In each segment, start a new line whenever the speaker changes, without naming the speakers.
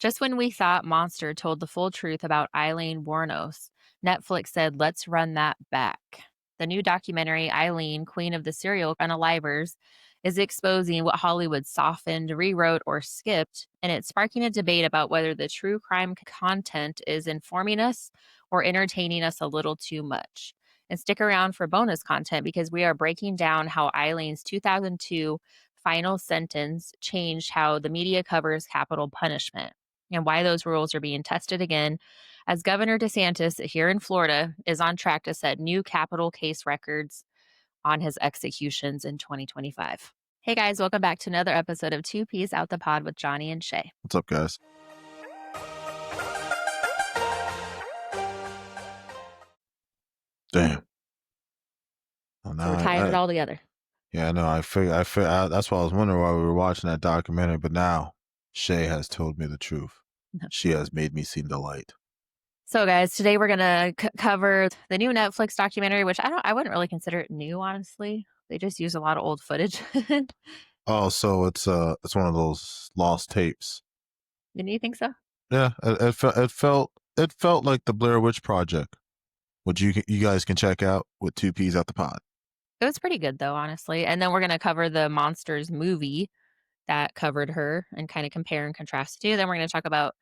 Just when we thought Monster told the full truth about Aileen Wuornos, Netflix said, let's run that back. The new documentary, Aileen, Queen of the Serial Unalivers, is exposing what Hollywood softened, rewrote, or skipped, and it's sparking a debate about whether the true crime content is informing us or entertaining us a little too much. And stick around for bonus content because we are breaking down how Eileen's 2002 final sentence changed how the media covers capital punishment and why those rules are being tested again as Governor DeSantis here in Florida is on track to set new capital case records on his executions in 2025. Hey guys, welcome back to another episode of Two Peas Out the Pod with Johnny and Shay.
What's up, guys? Damn. Well,
So we're tying it all together.
Yeah, no, I figured. That's why I was wondering why we were watching that documentary. But now Shay has told me the truth. She has made me see the light.
So, guys, today we're gonna cover the new Netflix documentary, which I wouldn't really consider it new, honestly. They just use a lot of old footage.
Oh, so it's one of those lost tapes.
Didn't you think so?
Yeah, it felt like the Blair Witch Project, which you guys can check out with Two Peas Out the Pod.
It was pretty good though, honestly. And then we're gonna cover the Monsters movie that covered her and kind of compare and contrast to. Then we're gonna talk about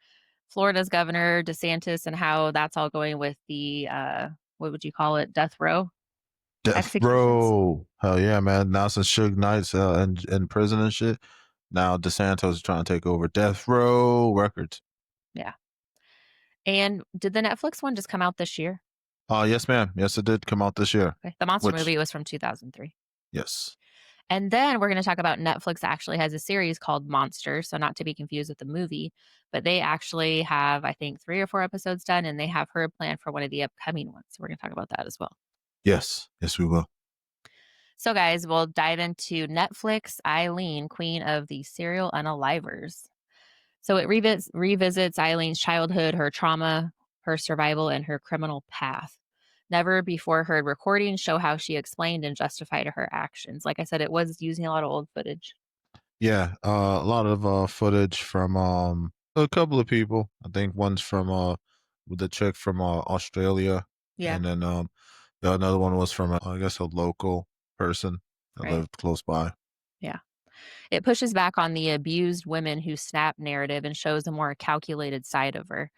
Florida's Governor DeSantis and how that's all going with the what would you call it? Death row.
Death row. Hell yeah, man. Now since Suge Knight's in prison and shit, now DeSantis is trying to take over Death Row Records.
Yeah. And did the Netflix one just come out this year?
Yes, ma'am. Yes, it did come out this year.
Okay. The Monster movie was from 2003.
Yes.
And then we're going to talk about Netflix actually has a series called Monster, so not to be confused with the movie, but they actually have, I think, 3 or 4 episodes done, and they have her planned for one of the upcoming ones. So we're going to talk about that as well.
Yes. Yes, we will.
So, guys, we'll dive into Netflix, Aileen, Queen of the Serial Unalivers. So it revisits Eileen's childhood, her trauma, her survival, and her criminal path. Never before heard recordings show how she explained and justified her actions. Like I said, it was using a lot of old footage.
Yeah, a lot of footage from a couple of people. I think one's from the chick from Australia.
Yeah.
And then the another one was from I guess a local person that lived close by.
Yeah. It pushes back on the abused women who snap narrative and shows a more calculated side of her.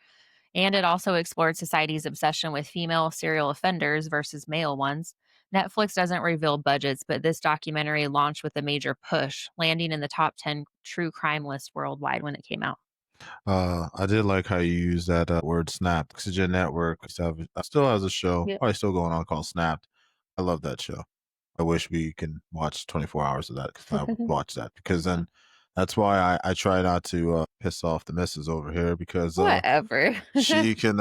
And it also explores society's obsession with female serial offenders versus male ones. Netflix doesn't reveal budgets, but this documentary launched with a major push, landing in the top 10 true crime list worldwide when it came out.
I did like how you use that word Snapped. Oxygen Network still has a show, probably still going on, called Snapped. I love that show. I wish we can watch 24 hours of that because I would watch that, because then that's why I try not to piss off the missus over here, because
whatever
she can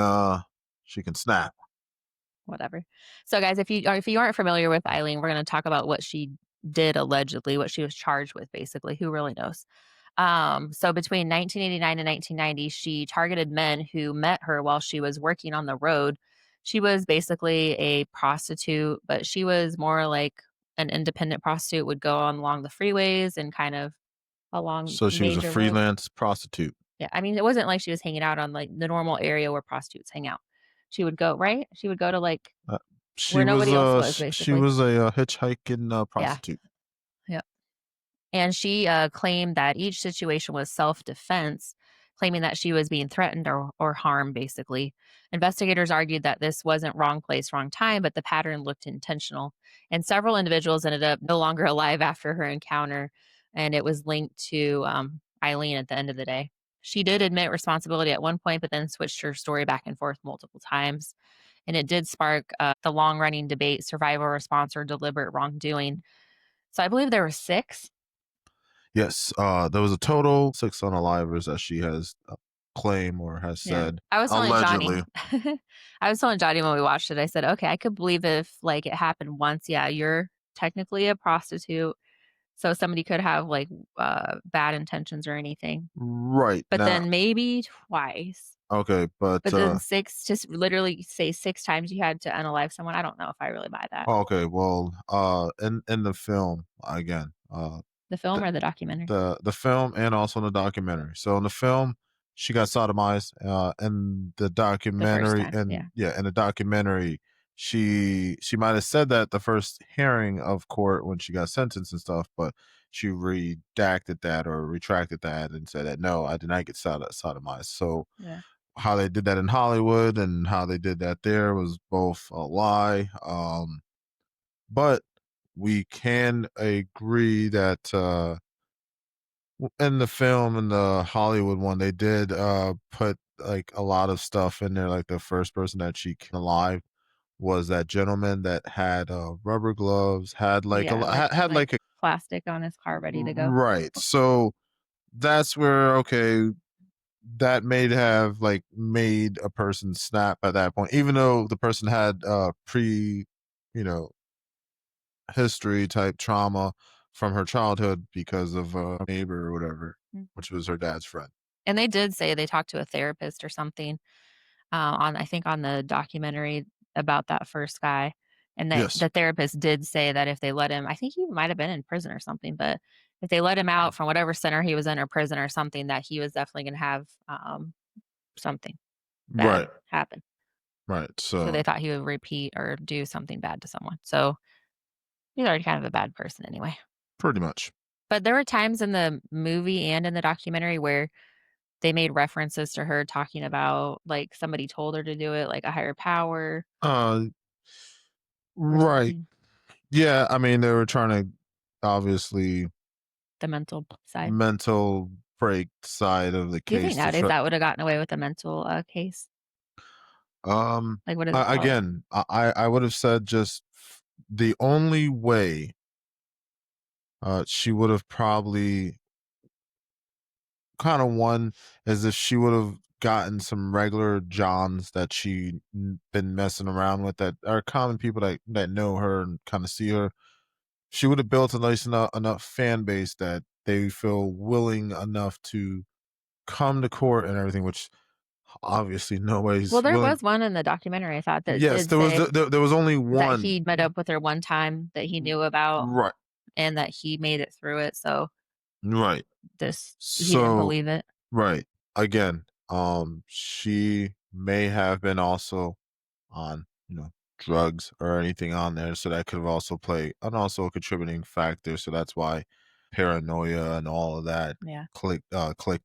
snap.
Whatever. So, guys, if you aren't familiar with Aileen, we're going to talk about what she did allegedly, what she was charged with, basically. Who really knows? So between 1989 and 1990, she targeted men who met her while she was working on the road. She was basically a prostitute, but she was more like an independent prostitute, would go on along the freeways and kind of along.
So she was a freelance prostitute.
Yeah. I mean, it wasn't like she was hanging out on like the normal area where prostitutes hang out. She would go, right? She would go to like where nobody else was, basically.
She was a hitchhiking prostitute.
Yeah. And she claimed that each situation was self-defense, claiming that she was being threatened or harmed, basically. Investigators argued that this wasn't wrong place, wrong time, but the pattern looked intentional. And several individuals ended up no longer alive after her encounter, and it was linked to Aileen at the end of the day. She did admit responsibility at one point, but then switched her story back and forth multiple times. And it did spark the long-running debate, survival response or deliberate wrongdoing. So I believe there were 6.
Yes, there was a total 6 unalivers that she has claimed or has said.
I was telling
allegedly.
Johnny. I was telling Johnny when we watched it. I said, "Okay, I could believe if like it happened once. Yeah, you're technically a prostitute, so somebody could have like bad intentions or anything,
right?"
But then maybe twice.
Okay, but
then 6, just literally say 6 times you had to unalive someone. I don't know if I really buy that.
Okay, well, in the film again.
The film or the documentary?
The film and also the documentary. So in the film, she got sodomized in the
The first
documentary,
time,
and
yeah.
yeah, in the documentary, she might have said that the first hearing of court when she got sentenced and stuff, but she redacted that or retracted that and said that no, I did not get sodomized. So
Yeah.
how they did that in Hollywood and how they did that there was both a lie. But we can agree that in the film, in the Hollywood one, they did put like a lot of stuff in there. Like the first person that she came alive was that gentleman that had rubber gloves, had like
Yeah, like
had like a
plastic on his car ready to go.
right. So that's where okay, that may have like made a person snap at that point, even though the person had you know, history type trauma from her childhood because of a neighbor or whatever,
Mhm.
which was her dad's friend.
And they did say they talked to a therapist or something, on I think on the documentary about that first guy, and that
Yes.
the therapist did say that if they let him I think he might have been in prison or something, but if they let him out from whatever center he was in or prison or something, that he was definitely gonna have, something bad
Right.
happen.
Right.
So they
So
thought he would repeat or do something bad to someone. So he's already kind of a bad person anyway.
pretty much.
But there were times in the movie and in the documentary where they made references to her talking about, like, somebody told her to do it, like a higher power
Uh
or
right.
something,
Yeah, I mean they were trying to obviously
the mental side.
mental break side of the
Do you think
case to
nowadays
try
that would've gotten away with a mental, case? Like, what is it called?
again, I would have said just the only way she would have probably kind of won is if she would have gotten some regular Johns that she been messing around with that are common people that know her and kind of see her. She would have built a nice enough fan base that they feel willing enough to come to court and everything, which obviously
Well,
nobody's
there
willing.
was one in the documentary, I thought, that
Yes,
did say
there was only
that
one.
he met up with her one time that he knew about
Right,
and that he made it through it, so
right.
this he didn't
So
believe it.
right again, she may have been also on, drugs or anything on there. So that could have also played and also a contributing factor. So that's why paranoia and all of that
Yeah,
clicked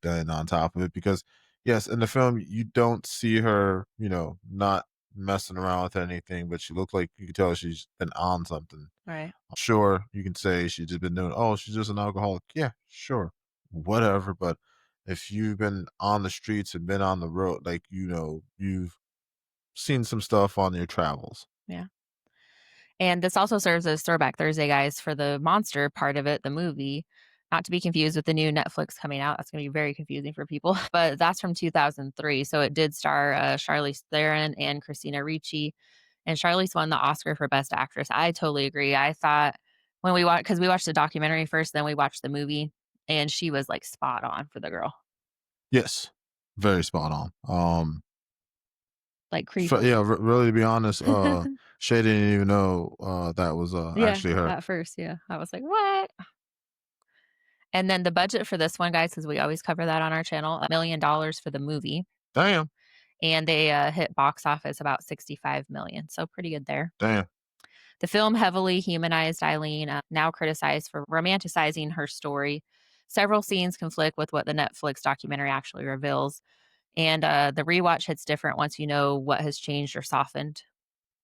in on top of it. Because yes, in the film you don't see her, not messing around with anything, but she looked like you could tell she's been on something.
right.
Sure, you can say she's just been doing oh, she's just an alcoholic. Yeah, sure. Whatever. But if you've been on the streets and been on the road, like you've seen some stuff on your travels.
Yeah. And this also serves as Throwback Thursday, guys, for the monster part of it, the movie. Not to be confused with the new Netflix coming out. That's going to be very confusing for people. But that's from 2003. So it did star Charlize Theron and Christina Ricci. And Charlize won the Oscar for Best Actress. I totally agree. I thought when we watched, because we watched the documentary first, then we watched the movie, and she was like spot on for the girl,
Yes, very spot on.
like creepy.
Yeah, really to be honest, Shay didn't even know that was
Yeah,
actually her.
at first. Yeah. I was like, what? And then the budget for this one, guys, because we always cover that on our channel, $1 million for the movie,
Damn,
and they, hit box office about 65 million, so pretty good there.
damn.
The film heavily humanized Eileen, now criticized for romanticizing her story. Several scenes conflict with what the Netflix documentary actually reveals, and, the rewatch hits different once you know what has changed or softened.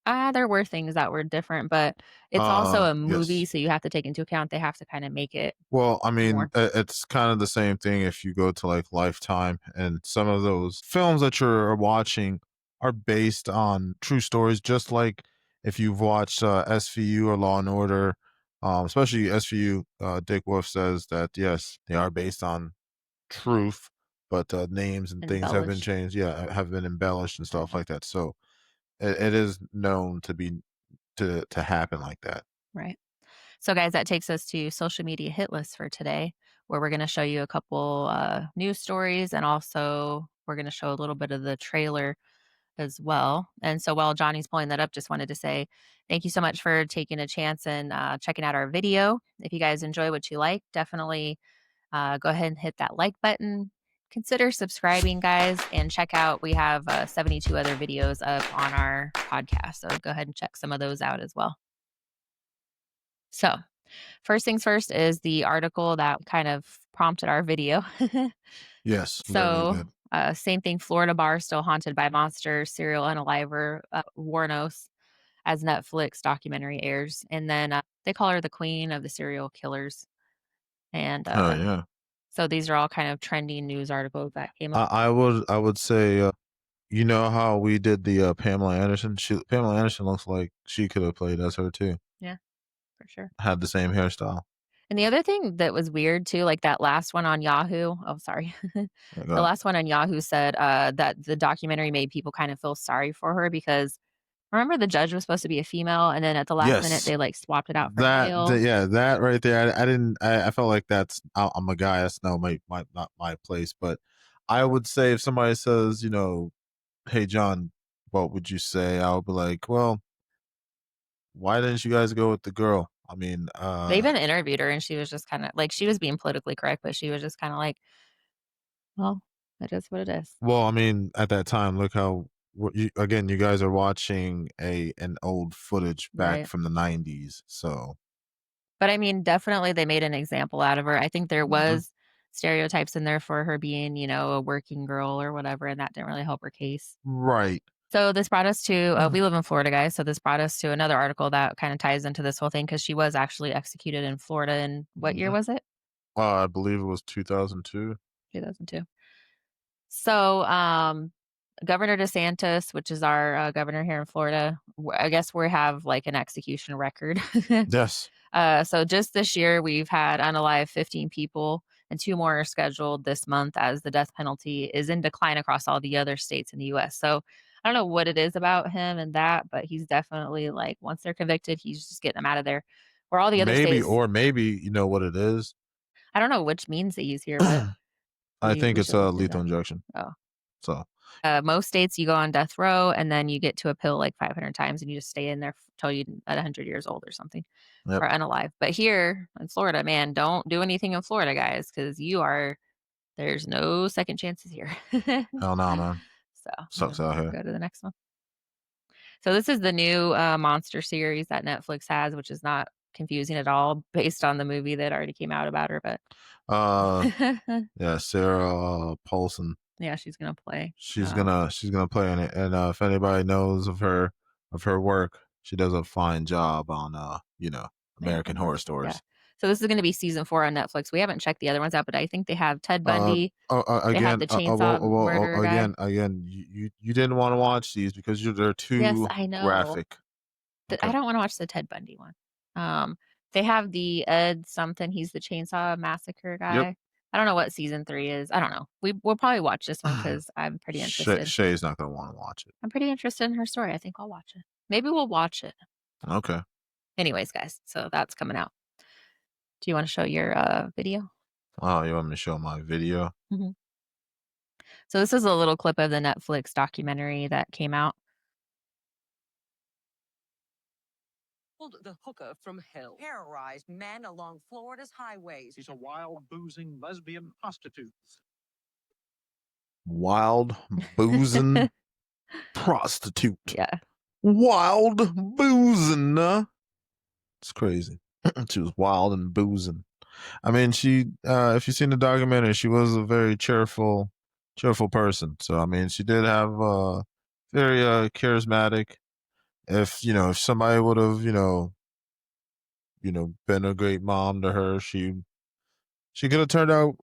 There were things that were different, but it's also a movie,
Yes.
so you have to take into account they have to kinda make it
Well, I mean,
more.
it's kind of the same thing if you go to like Lifetime and some of those films that you're watching are based on true stories, just like if you've watched SVU or Law and Order, especially SVU, Dick Wolf says that yes, they are based on truth, but names and things have been
Embellished.
changed. Yeah, have been embellished and stuff
Mhm.
like that. So it is known to be to happen like that.
Right. So, guys, that takes us to social media hit list for today, where we're going to show you a couple news stories, and also we're going to show a little bit of the trailer as well. And so, while Johnny's pulling that up, just wanted to say thank you so much for taking a chance and checking out our video. If you guys enjoy what you like, definitely go ahead and hit that like button. consider subscribing, guys, and check out. We have 72 other videos up on our podcast. So go ahead and check some of those out as well. So, first things first is the article that kind of prompted our video.
Yes, literally
So,
did.
same thing. Florida bar still haunted by monster serial unaliver Warnos as Netflix documentary airs. And then they call her the queen of the serial killers. And
Oh yeah.
so these are all kind of trending news articles that came up.
I would say, you know how we did the Pamela Anderson. Pamela Anderson looks like she could have played as her too.
Yeah, for sure.
Had the same hairstyle.
And the other thing that was weird too, like that last one on Yahoo. Oh, sorry.
Yeah,
The
go
last one on Yahoo said that the documentary made people kind of feel sorry for her because remember the judge was supposed to be a female, and then at the last minute
Yes.
they like swapped it out for male.
Yeah, that right there. I didn't. I felt like I'm a guy. That's no my not my place. But I would say if somebody says, hey John, what would you say? I would be like, well, why didn't you guys go with the girl? I mean,
They even interviewed her, and she was just kind of like she was being politically correct, but she was just kind of like, "Well, it is what it is."
well, I mean, at that time, look how again you guys are watching an old footage back
Right.
from the '90s. So
But I mean, definitely they made an example out of her. I think there
mhm.
was stereotypes in there for her being, a working girl or whatever, and that didn't really help her case.
Right.
So this brought us to we live in Florida, guys. So this brought us to another article that kind of ties into this whole thing because she was actually executed in Florida. And what year
Mhm.
was it?
I believe it was 2002.
2002. So Governor DeSantis, which is our governor here in Florida, I guess we have like an execution record.
Yes.
So just this year, we've had unalive 15 people, and two more are scheduled this month as the death penalty is in decline across all the other states in the US. So I don't know what it is about him and that, but he's definitely like, once they're convicted, he's just getting them out of there. Where all the other
Maybe,
states,
or maybe you know what it is.
I don't know which means that he's here, but
I think
we
it's
should
a
look into
lethal
that.
injection.
Oh.
So
Most states, you go on death row and then you get to appeal like 500 times and you just stay in there till you at 100 years old or something
yep.
or unalive. But here in Florida, man, don't do anything in Florida, guys, because there's no second chances here.
Hell no, man.
So
Sucks out here.
go to the next one. So this is the new monster series that Netflix has, which is not confusing at all based on the movie that already came out about her. But
Uh, yeah, Sarah Paulson.
yeah, she's going to play.
She's gonna play in it, and if anybody knows of her work, she does a fine job on
American
American
Horror
Horror
Story, yeah.
Stories.
So this is gonna be season 4 on Netflix. We haven't checked the other ones out, but I think they have Ted Bundy, they have
Again,
the chainsaw murderer guy.
again, you didn't want to watch these because they're
Yes,
too
I know.
graphic.
I
Okay.
don't wanna watch the Ted Bundy one. Um, they have the Ed something, he's the chainsaw massacre
Yep.
guy. I don't know what season 3 is. I don't know. We'll probably watch this one because 'cause I'm pretty interested.
Shay's not gonna want to watch it.
I'm pretty interested in her story. I think I'll watch it. Maybe we'll watch it.
Okay.
Anyways, guys, so that's coming out. Do you wanna show your, video?
Oh, you want me to show my video?
Mhm. So this is a little clip of the Netflix documentary that came out.
The hooker from hell terrorized men along Florida's highways.
She's a wild, boozing lesbian prostitute.
Wild boozing prostitute.
Yeah.
Wild boozing. It's crazy. She was wild and boozing. I mean, if you've seen the documentary, she was a very cheerful person. So I mean, she did have very charismatic. If somebody would have been a great mom to her, she could have turned out.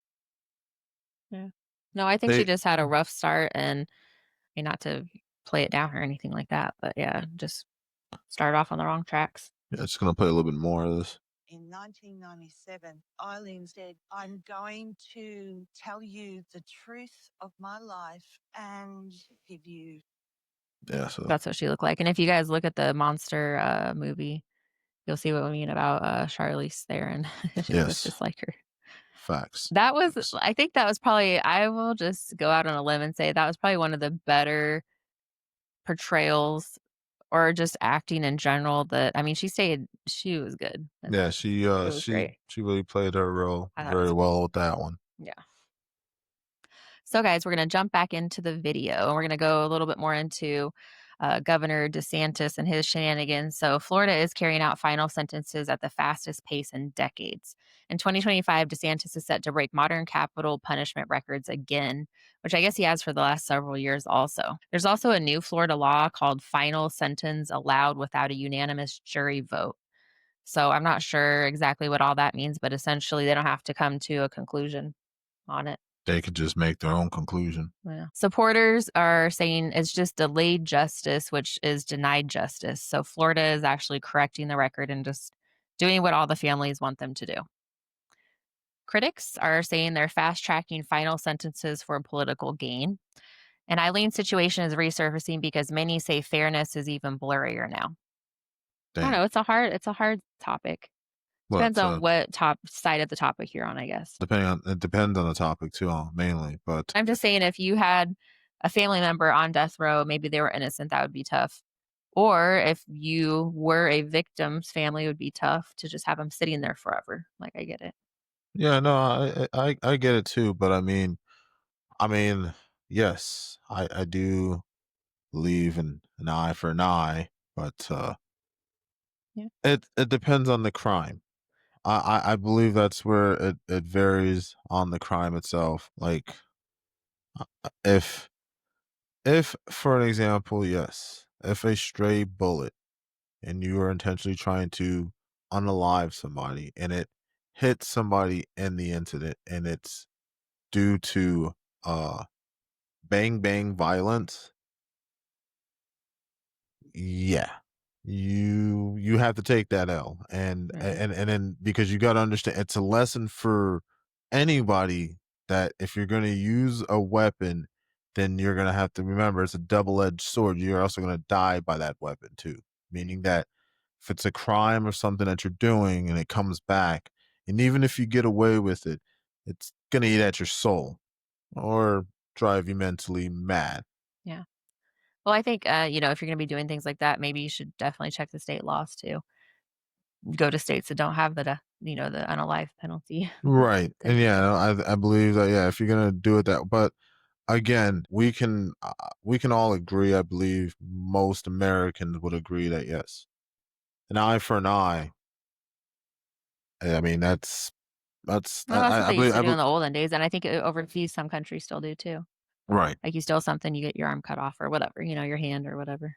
Yeah. No, I think she
They
just had a rough start and not to play it down or anything like that, but yeah, just started off on the wrong tracks.
Yeah, just gonna play a little bit more of this.
In 1997, Eileen said, I'm going to tell you the truth of my life and give you.
Yeah, so
That's what she looked like. And if you guys look at the monster movie, you'll see what we mean about Charlize Theron. She looks
yes,
just like her.
facts.
That was
Facts.
I think that was probably I will just go out on a limb and say that was probably one of the better portrayals or just acting in general that I mean, she was good in
Yeah,
that.
she
It was
she
great.
she really played her role
I thought it
very
was great.
well with that one.
Yeah. So, guys, we're going to jump back into the video and we're going to go a little bit more into Governor DeSantis and his shenanigans. So, Florida is carrying out final sentences at the fastest pace in decades. In 2025, DeSantis is set to break modern capital punishment records again, which I guess he has for the last several years also. There's also a new Florida law called final sentence allowed without a unanimous jury vote. So, I'm not sure exactly what all that means, but essentially, they don't have to come to a conclusion on it.
They could just make their own conclusion.
Yeah. Supporters are saying it's just delayed justice, which is denied justice. So Florida is actually correcting the record and just doing what all the families want them to do. Critics are saying they're fast tracking final sentences for political gain. And Eileen's situation is resurfacing because many say fairness is even blurrier now. I don't know. It's a hard topic. Depends on what top side of the topic you're on, I guess.
It depends on the topic too, mainly. But
I'm just saying, if you had a family member on death row, maybe they were innocent, that would be tough. Or if you were a victim's family, it would be tough to just have them sitting there forever. Like, I get it.
Yeah, no, I get it too. But I mean, yes, I do believe in an eye for an eye, but
Yeah.
it depends on the crime. I believe that's where it varies on the crime itself. Like, if for an example, yes, if a stray bullet and you are intentionally trying to unalive somebody and it hits somebody in the incident and it's due to bang bang violence, yeah, you have to take that L. And then, because you got to understand, it's a lesson for anybody that if you're going to use a weapon, then you're going to have to remember it's a double-edged sword. You're also going to die by that weapon too, meaning that if it's a crime or something that you're doing and it comes back, and even if you get away with it, it's going to eat at your soul or drive you mentally mad.
Yeah. Well, I think, if you're going to be doing things like that, maybe you should definitely check the state laws too. Go to states that don't have the unalive penalty.
Right. And yeah, I believe that, yeah, if you're going to do it that, but again, we can all agree, I believe most Americans would agree that yes, an eye for an eye. I mean, that's
Well, that's what they used to do in
believe,
the olden days, and I think overseas some countries still do too.
right.
Like, you steal something, you get your arm cut off or whatever, your hand or whatever.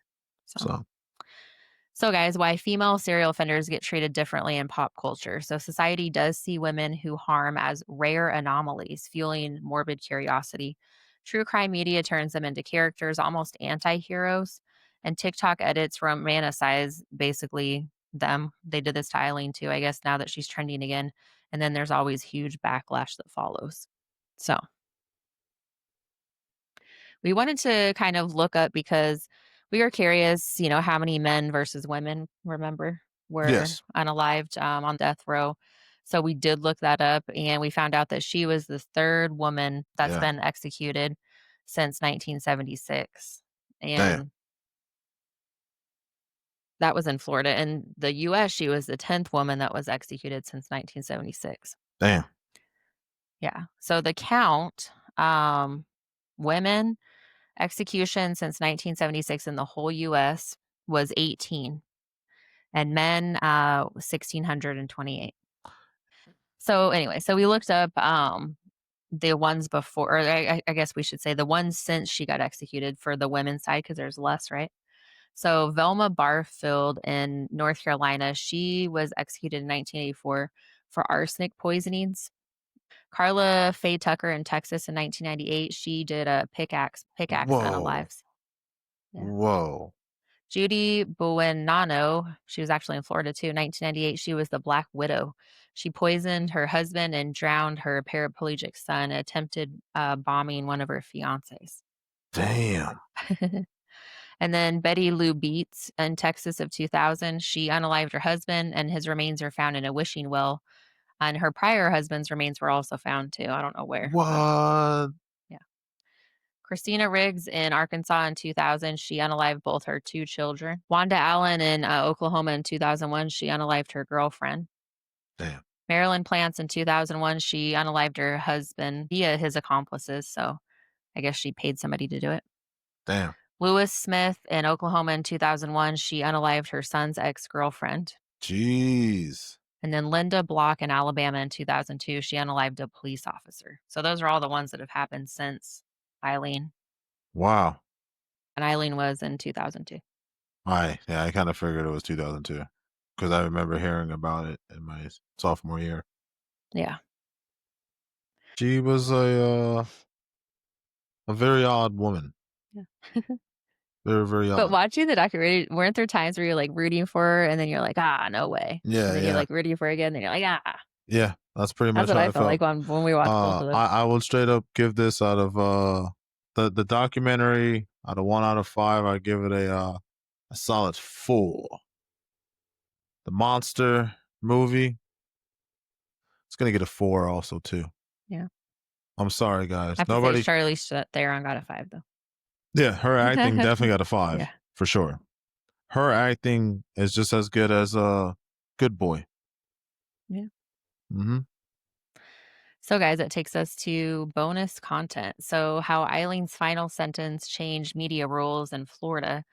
So, guys, why female serial offenders get treated differently in pop culture. So, society does see women who harm as rare anomalies, fueling morbid curiosity. True crime media turns them into characters, almost anti heroes. And TikTok edits romanticize basically them. They did this to Eileen too, I guess, now that she's trending again. And then there's always huge backlash that follows. So, we wanted to kind of look up because we were curious, how many men versus women, remember, were unalived on death row. So we did look that up and we found out that she was the third woman that's been executed since 1976. And that was in Florida. In the US, she was the 10th woman that was executed since 1976.
Damn.
Yeah. So the count, women execution since 1976 in the whole US was 18, and men 1,628. So anyway, so we looked up the ones before, or I guess we should say the ones since she got executed for the women's side because there's less, right? So Velma Barfield in North Carolina, she was executed in 1984 for arsenic poisonings. Carla Faye Tucker in Texas in 1998, she did a pickaxe unalives.
Yeah. Whoa.
Judy Buenano, she was actually in Florida too. 1998, she was the Black Widow. She poisoned her husband and drowned her paraplegic son, attempted bombing one of her fiancés.
Damn.
And then Betty Lou Beats in Texas of 2000, she unalived her husband and his remains are found in a wishing well. And her prior husband's remains were also found too. I don't know where.
What?
Yeah. Christina Riggs in Arkansas in 2000, she unalived both her two children. Wanda Allen in Oklahoma in 2001, she unalived her girlfriend.
Damn.
Marilyn Plants in 2001, she unalived her husband via his accomplices. So I guess she paid somebody to do it.
Damn.
Lewis Smith in Oklahoma in 2001, she unalived her son's ex-girlfriend.
Jeez.
And then Linda Block in Alabama in 2002, she unalived a police officer. So those are all the ones that have happened since Aileen.
Wow.
And Aileen was in 2002.
I kind of figured it was 2002 because I remember hearing about it in my sophomore year.
Yeah.
She was a very odd woman.
Yeah.
Very, very
But
odd.
watching the documentary, weren't there times where you're like rooting for her and then you're like, no way.
Yeah,
And then you're like rooting for her again, and then you're like,
Yeah, that's pretty
That's
much
what
how
I
I
felt like
felt.
when we watched both of them.
I would straight up give this out of the documentary out of 1 out of 5. I give it a solid 4. The monster movie, it's gonna get a 4 also too.
Yeah.
I'm sorry, guys.
I have
Nobody.
to say Charlize Theron got a 5 though.
Yeah, her acting definitely got a 5
Yeah.
for sure. Her acting is just as good as Good Boy.
Yeah.
Mm-hmm.
So, guys, it takes us to bonus content. So, how Eileen's final sentence changed media rules in Florida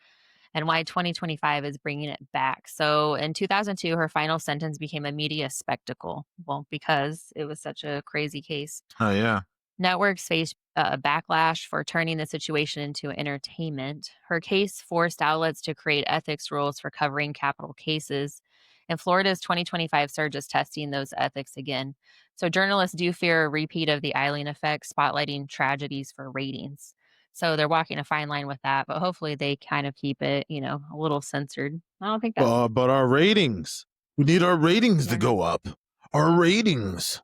and why 2025 is bringing it back. So, in 2002, her final sentence became a media spectacle. Well, because it was such a crazy case.
Oh yeah.
Networks faced backlash for turning the situation into entertainment. Her case forced outlets to create ethics rules for covering capital cases. And Florida's 2025 surge is testing those ethics again. So journalists do fear a repeat of the Eileen effect, spotlighting tragedies for ratings. So they're walking a fine line with that, but hopefully they kind of keep it, a little censored. I don't think that.
But our ratings. We need our ratings to go up. Our ratings.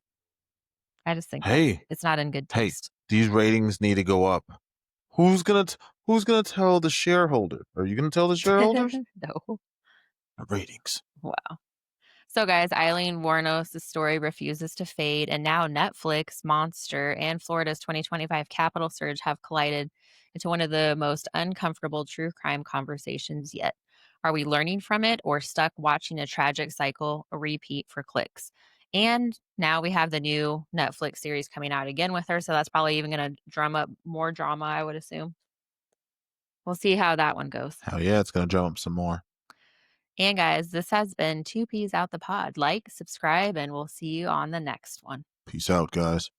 I just think
Hey,
it's not in good taste.
These ratings need to go up. Who's gonna tell the shareholder? Are you gonna tell the shareholders?
No.
Our ratings.
Wow. So, guys, Aileen Wuornos' story refuses to fade, and now Netflix, Monster, and Florida's 2025 capital surge have collided into one of the most uncomfortable true crime conversations yet. Are we learning from it or stuck watching a tragic cycle repeat for clicks? And now we have the new Netflix series coming out again with her, so that's probably even going to drum up more drama, I would assume. We'll see how that one goes.
Hell yeah, it's gonna drum up some more.
And guys, this has been Two Peas Out the Pod. Like, subscribe, and we'll see you on the next one.
Peace out, guys.